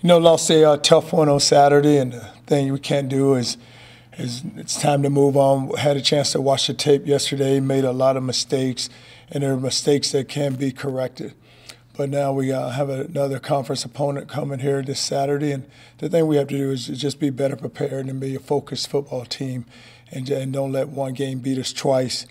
Lost a tough one on Saturday, and the thing we can't do is it's time to move on. Had a chance to watch the tape yesterday, made a lot of mistakes, and there are mistakes that can be corrected. But now we have another conference opponent coming here this Saturday, and the thing we have to do is just be better prepared and be a focused football team, and don't let one game beat us twice.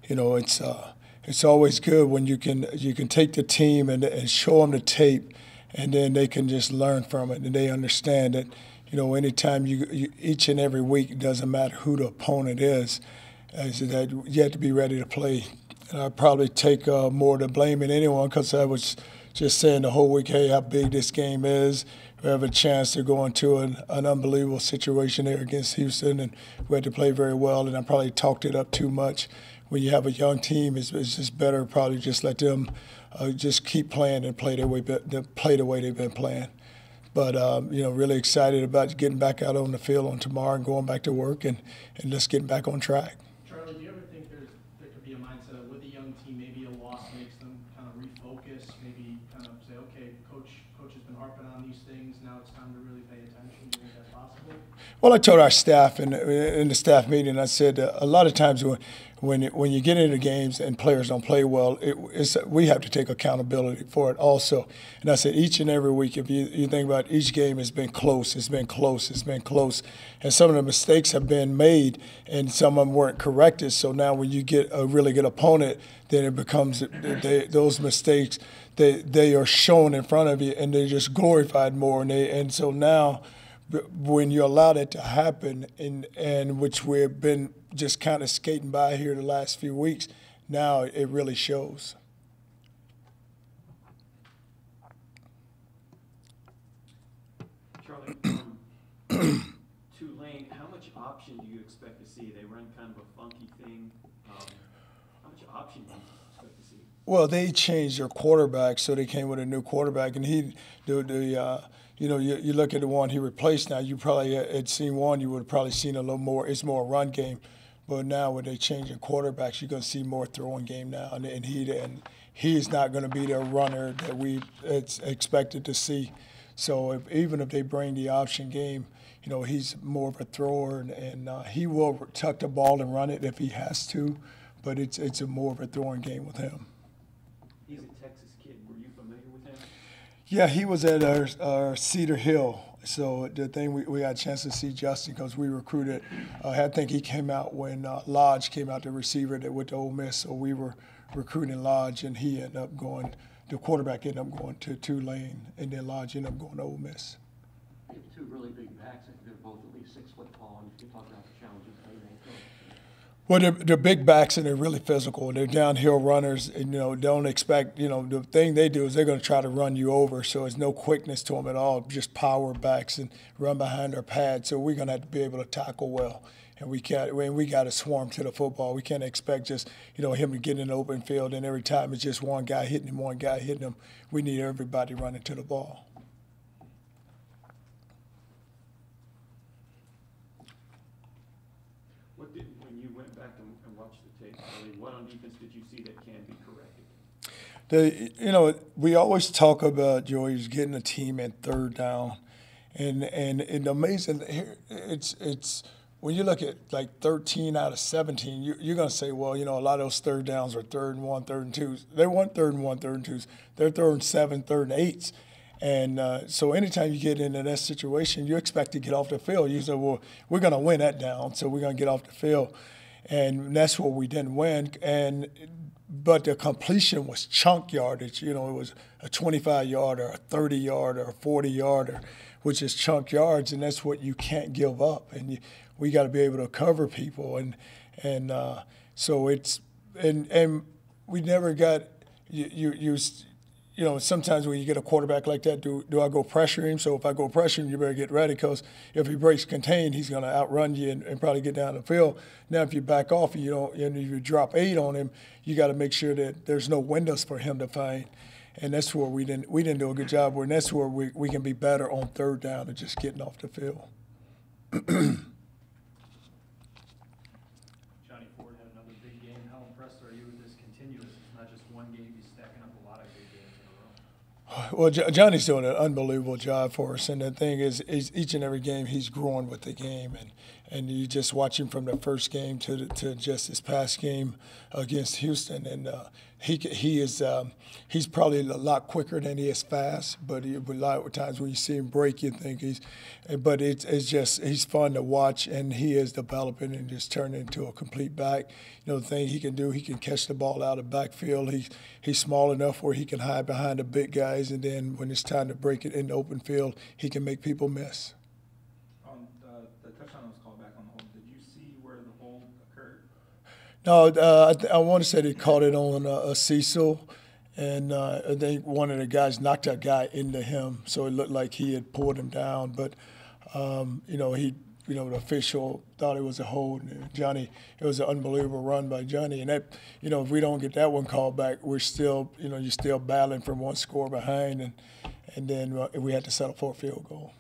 It's always good when you can take the team and show them the tape, and then they can just learn from it, and they understand that anytime you each and every week, it doesn't matter who the opponent is that you have to be ready to play. And I probably take more of the blame than anyone because I was just saying the whole week, hey, how big this game is. We have a chance to go into an unbelievable situation there against Houston, and we had to play very well, and I probably talked it up too much. When you have a young team, it's just better probably just let them just keep playing and play the way they've been playing. But, really excited about getting back out on the field on tomorrow and going back to work and just getting back on track. Charlie, do you ever think there could be a mindset of with a young team, maybe a loss makes them kind of refocus, maybe kind of say, okay, coach has been harping on these things, now it's time to really pay attention? Do you think that's possible? Well, I told our staff in the staff meeting, I said a lot of times when you get into games and players don't play well, we have to take accountability for it also. And I said each and every week, if you think about it, each game has been close, it's been close, and some of the mistakes have been made, and some of them weren't corrected. So now when you get a really good opponent, then it becomes those mistakes they are shown in front of you, and they're just glorified more, and so now. When you allow that to happen, and which we've been just kind of skating by here the last few weeks, now it really shows. Charlie, Tulane, how much option do you expect to see? They run kind of a funky thing. How much option do you expect to see? Well, they changed their quarterback, so they came with a new quarterback, and you look at the one he replaced now, you probably had seen one, you would have probably seen a little more, it's more a run game. But now with they changing quarterbacks, you're going to see more throwing game now. And he's not going to be the runner that we expected to see. So even if they bring the option game, he's more of a thrower, and he will tuck the ball and run it if he has to. But it's more of a throwing game with him. He's a Texas kid. Were you familiar with him? Yeah, he was at our Cedar Hill. So the thing we got a chance to see Justin because we recruited. I think he came out when Lodge came out, the receiver that went to Ole Miss. So we were recruiting Lodge, and he ended up going. The quarterback ended up going to Tulane, and then Lodge ended up going to Ole Miss. You have two really big backs. They're both at least 6 foot tall, and you talk about the challenges they make. Well, they're big backs and they're really physical. They're downhill runners, and don't expect. The thing they do is they're going to try to run you over. So there's no quickness to them at all. Just power backs and run behind their pads. So we're going to have to be able to tackle well, and we got to swarm to the football. We can't expect just him to get in the open field and every time it's just one guy hitting him. We need everybody running to the ball. When you went back and watched the tape, what on defense did you see that can be corrected? We always talk about Joey's getting a team at third down, and amazing here it's when you look at like 13 out of 17, you're going to say, well, a lot of those third downs are 3rd and 1, 3rd and 2s. They weren't 3rd and 1, 3rd and 2s. They're 3rd and 7, 3rd and 8s. And so anytime you get into that situation, you expect to get off the field. You say, well, we're going to win that down, so we're going to get off the field. And that's what we didn't win. But the completion was chunk yardage. It was a 25-yarder, a 30-yarder, a 40-yarder, which is chunk yards, and that's what you can't give up. And we got to be able to cover people. So it's and we never got sometimes when you get a quarterback like that, do I go pressure him? So if I go pressure him, you better get ready because if he breaks contain, he's going to outrun you and probably get down the field. Now, if you back off and you drop 8 on him, you got to make sure that there's no windows for him to find. And that's where we didn't do a good job. And that's where we can be better on third down and just getting off the field. Johnny Ford had another big game. How impressed are you with this continuous? It's not just one game; he's stacking up a lot of big games in a row. Well, Johnny's doing an unbelievable job for us, and the thing is each and every game he's growing with the game, and you just watch him from the first game to just this past game against Houston, and he's probably a lot quicker than he is fast, but a lot of times when you see him break, you think but it's just he's fun to watch, and he is developing and just turning into a complete back. You know, the thing he can do, he can catch the ball out of backfield. He's small enough where he can hide behind the big guys, and then when it's time to break it in the open field, he can make people miss. On the touchdown that was called back on the hold, did you see where the hold occurred? No, I want to say they caught it on a Cecil, and I think one of the guys knocked that guy into him, so it looked like he had pulled him down. But the official thought it was a hold. And Johnny, it was an unbelievable run by Johnny, and that, if we don't get that one called back, we're still, you're still battling from one score behind, and then we had to settle for a field goal.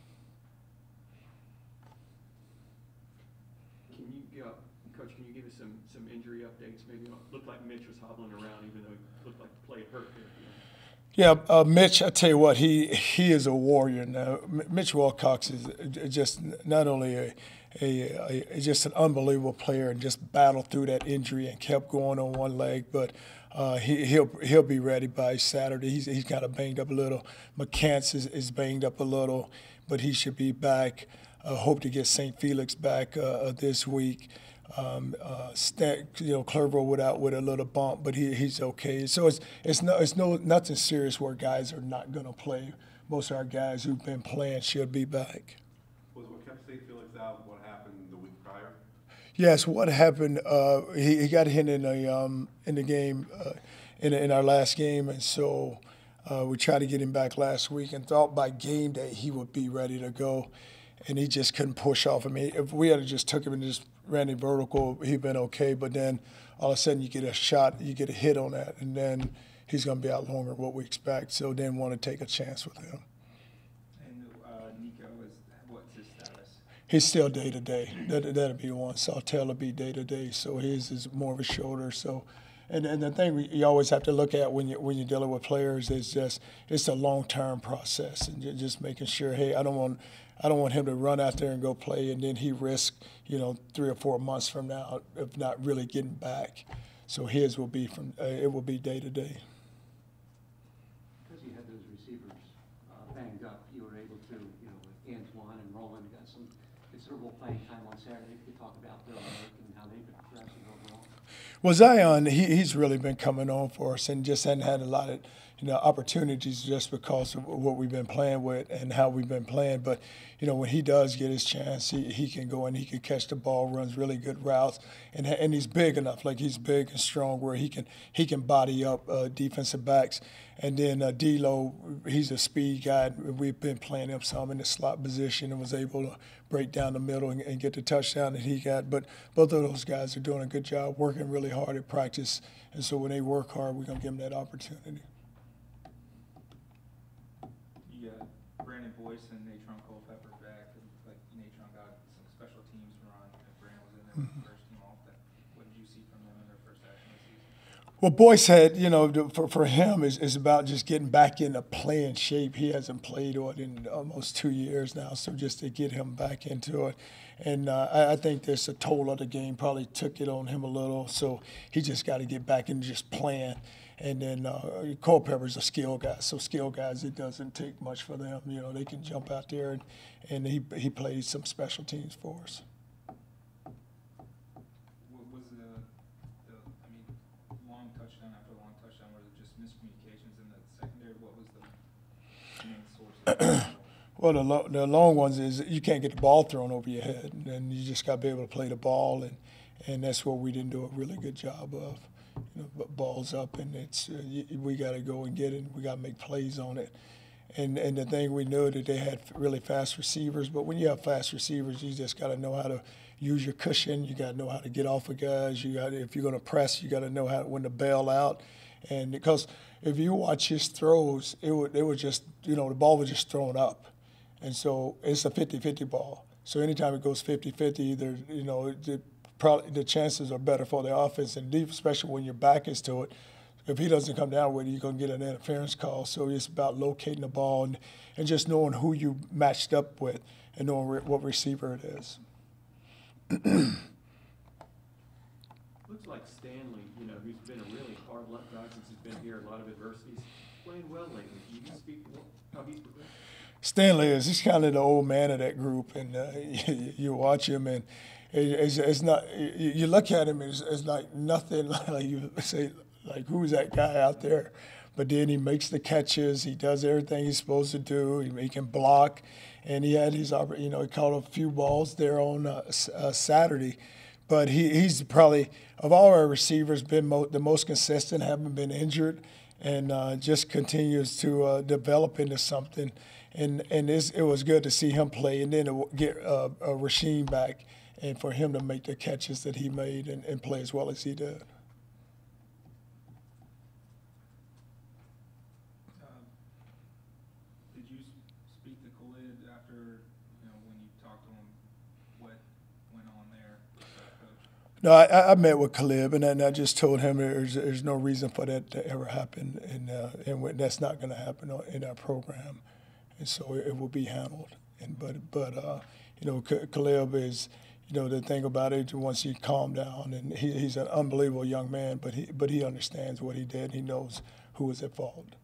Coach, can you give us some injury updates? Maybe it looked like Mitch was hobbling around, even though it looked like the play hurt there. Yeah, Mitch, I tell you what, he is a warrior now. Mitch Wilcox is just not only just an unbelievable player and just battled through that injury and kept going on one leg, but he'll be ready by Saturday. He's kind of banged up a little. McCants is banged up a little, but he should be back. Hope to get St. Felix back this week. Clervo with a little bump, but he's okay. So it's nothing serious where guys are not going to play. Most of our guys who've been playing should be back. Was what kept St. Felix out what happened the week prior? Yes, what happened? He got hit in the game in our last game, and so we tried to get him back last week and thought by game day he would be ready to go, and he just couldn't push off. I mean, if we had just took him and just ran him vertical, he'd been okay, but then all of a sudden you get a shot, you get a hit on that, and then he's going to be out longer than what we expect, so then want to take a chance with him. And Nico, what's his status? He's still day-to-day. That'll be the one. Sawtell will be day-to-day, so his is more of a shoulder. So, and the thing you always have to look at when you're dealing with players is just it's a long-term process, and just making sure, hey, I don't want him to run out there and go play, and then he risk 3 or 4 months from now of not really getting back. So his will be it will be day to day. Because you had those receivers banged up, you were able to, with Antoine and Roland, got some considerable playing time on Saturday. If you could talk about their work and how they've been progressing overall. Well, Zion, he's really been coming on for us and just hadn't had a lot of opportunities just because of what we've been playing with and how we've been playing. But, when he does get his chance, he can go and he can catch the ball, runs really good routes, and he's big enough, like he's big and strong where he can body up defensive backs. And then D'Lo, he's a speed guy. We've been playing him some in the slot position and was able to break down the middle and get the touchdown that he got. But both of those guys are doing a good job, working really hard at practice. And so when they work hard, we're going to give them that opportunity. You got Brandon Boyce and Natron Culpepper back, and like Natron got some special teams run, and Brandon was in there with the first team off. What did you see from them in their first action this season? Well, Boyce had, for him is about just getting back into playing shape. He hasn't played in almost 2 years now, so just to get him back into it. And I think there's a toll of the game probably took it on him a little, so he just got to get back into just playing. And then Culpepper's a skill guy, so skill guys, it doesn't take much for them. They can jump out there, and he played some special teams for us. What was long touchdown after long touchdown? Was it just miscommunications in the secondary? What was the main source of that? Well, the long ones is you can't get the ball thrown over your head, and you just got to be able to play the ball, and that's what we didn't do a really good job of. Balls up, and we got to go and get it. We got to make plays on it. And the thing we knew that they had really fast receivers, but when you have fast receivers, you just got to know how to use your cushion. You got to know how to get off of guys. If you're going to press, you got to know when to bail out. And because if you watch his throws, it was just the ball was just thrown up, and so it's a 50-50 ball. So anytime it goes 50-50, either probably the chances are better for the offense and deep, especially when your back is to it. if he doesn't come down with it, you're going to get an interference call. So it's about locating the ball and just knowing who you matched up with and knowing what receiver it is. Looks like Stanley, who's been a really hard luck guy since he's been here, a lot of adversities, playing well lately. Can you speak to how he's progressed? Stanley he's kind of the old man of that group, and you watch him, and it's not. You look at him, it's like nothing. Like you say, like who's that guy out there? But then he makes the catches. He does everything he's supposed to do. He can block, and he had his, he caught a few balls there on Saturday. But he's probably, of all our receivers, been the most consistent, haven't been injured, and just continues to develop into something. And it was good to see him play, and then to get Rasheem back, and for him to make the catches that he made and play as well as he did. Did you speak to Khalid after, when you talked to him, what went on there with coach? No, I met with Khalid, and I just told him there's no reason for that to ever happen, and that's not going to happen in our program, and so it will be handled. But Khalid is, the thing about it, once he calmed down, and he's an unbelievable young man, but he understands what he did. He knows who was at fault.